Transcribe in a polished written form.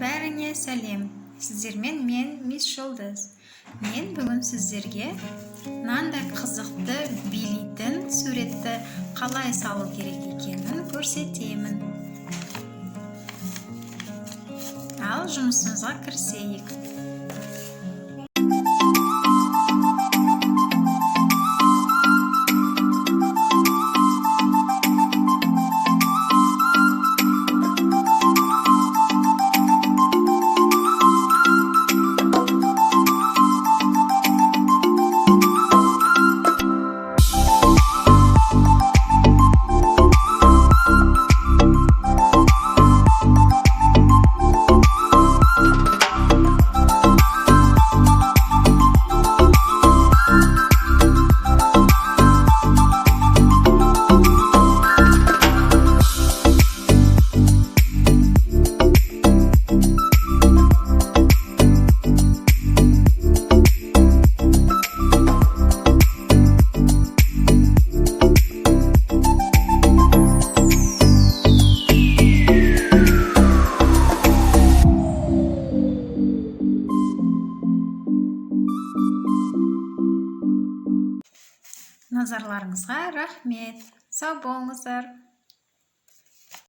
Бәріңе сәлем. Сіздермен мен Мисс Жұлдыз. Мен бүгін сіздерге мынандай қызықты билейтін суретті қалай салу керек екенін көрсетемін. Ал жұмысымызға кірісейік. Назарларыңызға рахмет. Сау болыңыздар.